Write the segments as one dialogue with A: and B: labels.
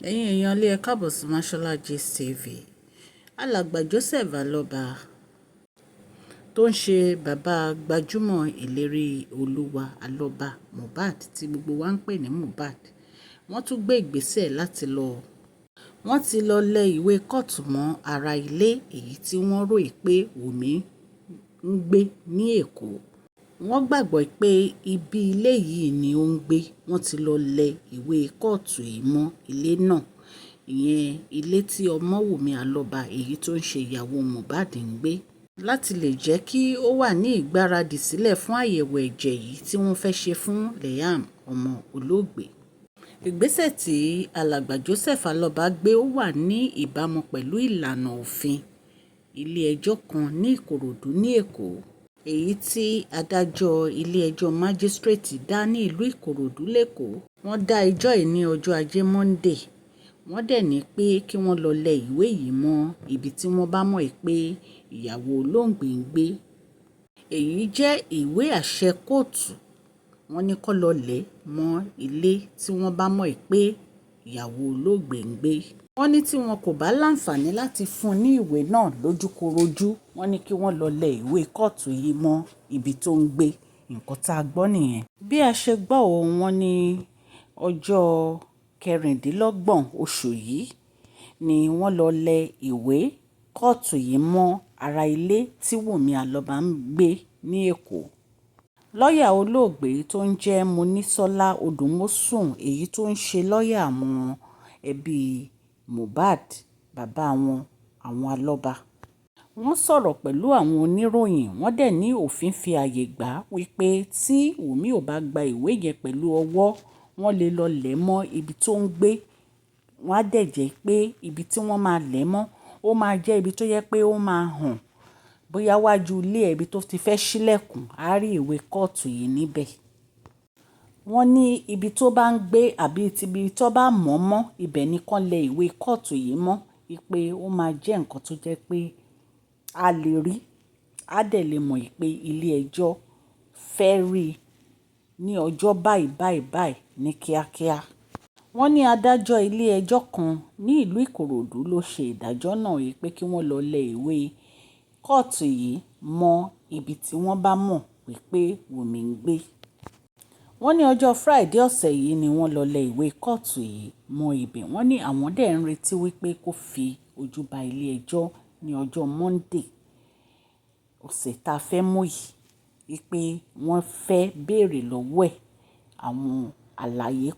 A: Ẹ̀yin èèyàn ilé ẹ káàbọ̀ sí Mashola Gist TV. Alàgbà Joseph Aloba tó ń ṣe bàbá gbajúmọ̀ ìlérí olúwa Aloba Mohbad tí gbogbo wa ń pè ní Mohbad, wọ́n tún gbé ìgbésẹ̀ wọ́n ti lọ lẹ ìwé kóòtù mọ́ ara ilé èyí tí wọ́n rò pé Wumi ń gbé ní Èkó. Wọ́n gbàgbọ́ pé ibi ilé yìí ni ó ń gbé. Wọ́n ti lọ lẹ ìwé kóòtù yìí mọ́ ilé náà, ìyẹn ilé tí ọmọ Wumi Aloba èyí tó ń ṣe ìyàwó Mohbad ń gbé, láti lè jẹ́ kí ó wà ní ìgbáradì sílẹ̀ fún àyẹ̀wò ẹ̀jẹ̀ yìí tí wọ́n fẹ́ ṣe fún Liam ọmọ olóògbé. Ìgbésẹ̀ tí alàgbà Joseph Aloba gbé ó wà ní ìbámu pẹ̀lú ìlànà òfin ilé ẹjọ́ kan ní Ìkòròdú ní Èkó, èyí tí adájọ́ ilé ẹjọ́ májísírèètì dá ní ìlú Ìkòròdú lẹ́kọ̀ọ́. Wọ́n dá ẹjọ́ yìí ní ọjọ́ ajé Monday. Wọ́n dẹ̀ ní pé kí wọ́n lọ lẹ ìwé yìí mọ́ ibi tí wọ́n bá mọ̀ pé ìyàwó olóògbé ń gbé. Èyí jẹ́ ìwé àṣẹ kóòtù. Wọ́n ní kó lọ lẹ̀ mọ́ ilé tí wọ́n bá mọ̀ pé ìyàwó olóògbé ń gbé. Wọ́n ní tí wọn kò bá láǹfààní láti fún un ní ìwé náà lójúkorojú, wọ́n ní kí wọ́n lọ lẹ ìwé kóòtù yìí mọ́ ibi tó ń gbé. Nǹkan tá a gbọ́ nìyẹn. Bí a ṣe gbọ́ wọ́n ní ọjọ́ 26 oṣù yìí ni wọ́n lọ lẹ ìwé kóòtù yìí mọ́ ara ilé tí Wumi Aloba ń gbé ní Èkó. Lọ́ọ̀yà olóògbé tó ń jẹ́ Monísọ́lá Odùmọ̀ṣù, èyí tó ń ṣe lọ́ọ̀yà àwọn ẹbí Mohbad, bàbá àwọn Aloba, wọ́n sọ̀rọ̀ pẹ̀lú àwọn oníròyìn. Wọ́n dẹ̀ ní òfin fi àyè gbà wípé tí Wumi ò bá gba ìwé yẹn pẹ̀lú ọwọ́, wọ́n lè lọ lẹ̀ mọ́ ibi tó ń gbé. Wọ́n á dẹ̀ jẹ́ pé ibi tí wọ́n máa lẹ̀ mọ́ ó máa jẹ́ ibi tó yẹ pé ó máa hàn, bóyá wájú ilé ibi tó ti fẹ́ ṣílẹ̀kùn á rí ìwé kóòtù yìí níbẹ̀. Wọ́n ní ibi tó bá ń gbé àbí ibi tó bá mọ̀ mọ́ ibẹ̀ ni kán lẹ ìwé kóòtù yìí mọ́, wípé ó máa jẹ́ nǹkan tó jẹ́ pé a lè rí, a dẹ̀ lè mọ̀ pé ilé ẹjọ́ fẹ́ rí ní ọjọ́ báyìí ní kíákíá. Wọ́n ní adájọ́ ilé ẹjọ́ kan ní ìlú Ìkòròdú ló ṣe ìdájọ́ náà wípé kí wọ́n lọ lẹ ìwé kóòtù yìí mọ́ ibi tí wọ́n bá mọ̀ wípé Wumi ń gbé. Wọ́n ní ọjọ́ Friday ọ̀sẹ̀ yìí ni wọ́n lọ lẹ ìwé kóòtù yìí mọ́ ibẹ̀. Wọ́n ní àwọn dẹ̀ ń retí wípé kó fi ojú ba ilé ẹjọ́ ní ọjọ́ Monday ọ̀sẹ̀ tá a fẹ́ mú yìí, wípé wọ́n fẹ́ béèrè lọ́wọ́ ẹ̀ àwọn àlàyé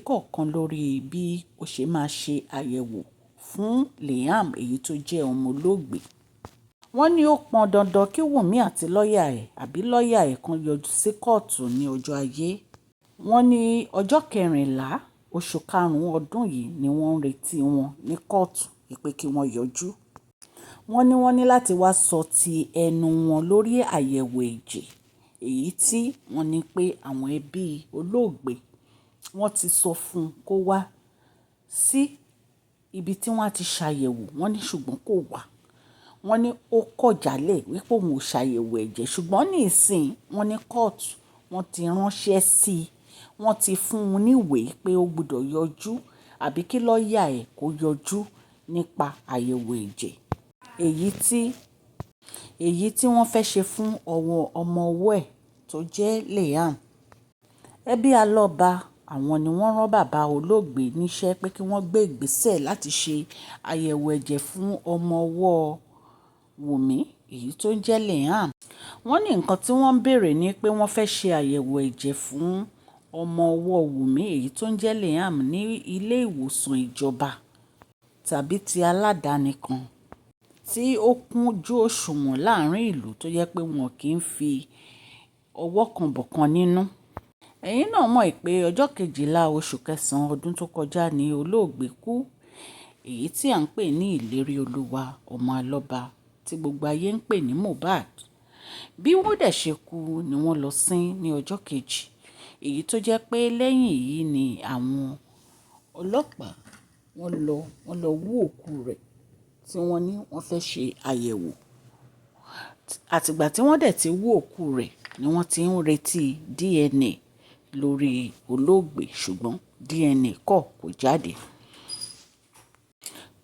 A: kọ̀ọ̀kan lórí bí ó ṣe máa ṣe àyẹ̀wò fún Liam èyí tó jẹ́ ọmọ olóògbé. Wọ́n ní ó pọn dandan kí Wumi àti lọ́ọ̀yà ẹ̀ kan yọjú sí kóòtù ní ọjọ́ Ajé. Wọ́n ní ọjọ́ 14 oṣù karùn-ún ọdún yìí ni wọ́n ń retí wọn ní kóòtù wípé kí wọ́n yọjú. Wọ́n ní láti wá sọ ti ẹnu wọn lórí àyẹ̀wò ẹ̀jẹ̀ èyí tí wọ́n ní pé àwọn ẹbí olóògbé wọ́n ti sọ fún kó wá sí ibi tí wọ́n ti ṣàyẹ̀wò. Wọ́n ní ṣùgbọ́n kò wá. Wọ́n ní ó kọ̀ jálẹ̀ wípé òun ò ṣàyẹ̀wò ẹ̀jẹ̀, ṣùgbọ́n ní ìsìn wọ́n ní kóòtù wọ́n ti ránṣẹ́ sí i. Wọ́n ti fún un níwèé pé ó gbọ́dọ̀ yọjú àbí kí lọ́ọ̀yà ẹ̀ kó yọjú nípa àyẹ̀wò ẹ̀jẹ̀ èyí tí wọ́n fẹ́ ṣe fún ọmọ ọwọ́ ẹ̀ tó jẹ́ Liam. Ẹbí Aloba àwọn ni wọ́n rán bàbá olóògbé níṣẹ́ pé kí wọ́n gbé ìgbésẹ̀ láti ṣe àyẹ̀wò ẹ̀jẹ̀ fún ọmọ ọwọ́ Wumi èyí tó ń jẹ́ Liam. Wọ́n ní nǹkan tí wọ́n ń béèrè ni pé wọ́n fẹ́ ṣe àyẹ̀wò ẹ̀jẹ̀ fún ọmọ ọwọ́ Wumi èyí tó ń jẹ́ Liam ní ilé ìwòsàn ìjọba tàbí ti aládàáni kan tí ó kúnjú òṣùwọ̀n láàárín ìlú tó yẹ pé wọn kì í fi ọwọ́ kan bọ̀kan nínú. Ẹ̀yin náà mọ̀ pé ọjọ́ 12 oṣù kẹsàn-án ọdún tó kọjá ni olóògbé kú, èyí tí à ń pè ní ìlérí olúwa ọmọ Aloba tí gbogbo ayé ń pè ní Mohbad. Bí wọ́n dẹ̀ ṣe kú ni wọ́n lọ sin ní ọjọ́ kejì, èyí tó jẹ́ pé lẹ́yìn èyí ni àwọn ọlọ́pàá wọ́n lọ wú òkú rẹ̀ tí wọ́n ní wọ́n fẹ́ ṣe àyẹ̀wò. Àtìgbà tí wọ́n dẹ̀ ti wú òkú rẹ̀ ni wọ́n ti ń retí DNA lórí olóògbé, ṣùgbọ́n DNA kò jáde.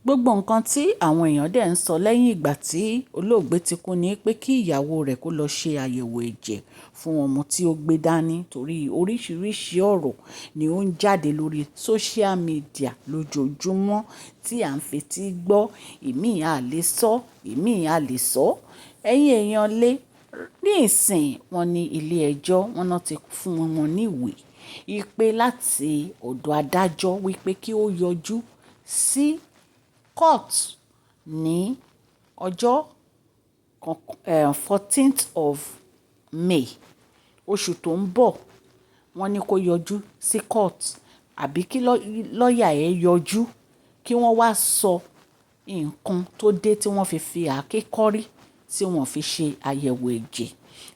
A: Gbogbo nǹkan tí àwọn èèyàn dẹ̀ ń sọ lẹ́yìn ìgbà tí olóògbé ti kú ni pé kí ìyàwó rẹ̀ kó lọ ṣe àyẹ̀wò ẹ̀jẹ̀ fún ọmọ tí ó gbé dání, torí oríṣiríṣi ọ̀rọ̀ ni ó ń jáde lórí social media lójoojúmọ́ tí à ń fetí gbọ́. Ìmí à lè sọ, ìmí à lè sọ. Ẹ̀yin èèyàn lé ní ìsìn wọn ní ilé ẹjọ́ wọn náà ti fún wọn ní ìwé ìpè láti ọ̀dọ̀ adájọ́ wípé kí ó yọjú sí court ní ọjọ́ 14th of May oṣù tó ń bọ̀. Wọ́n ní kó yọjú sí court àbí kí lọ́ọ̀yà ẹ̀ yọjú kí wọ́n wá sọ nǹkan tó dé tí wọ́n fi àáké kọ́rí tí wọ́n fi ṣe àyẹ̀wò ẹ̀jẹ̀.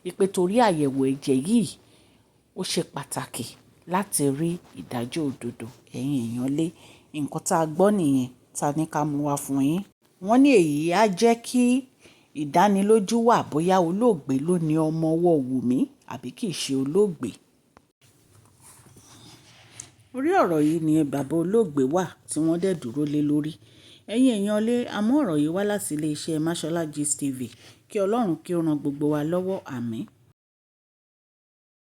A: Ìpè torí àyẹ̀wò ẹ̀jẹ̀ yìí ó ṣe pàtàkì láti rí ìdájọ́ òdodo. Ẹ̀yin èèyàn lé nǹkan tá a gbọ́ nìyẹn ta ní ká mú wá fún yín. Wọ́n ní èyí á jẹ́ kí ìdánilójú wà bóyá olóògbé ló ní ọmọ ọwọ́ Wùmí àbí kì í ṣe olóògbé. Orí ọ̀rọ̀ yìí ni bàbá olóògbé wà tí wọ́n dẹ̀ dúró lé lórí. Ẹ̀yin èèyàn lé àmọ́ ọ̀rọ̀ yìí wá láti iléeṣẹ́ Mashola Gist TV. Kí Ọlọ́run kí ó ran gbogbo wa lọ́wọ́. Àmín.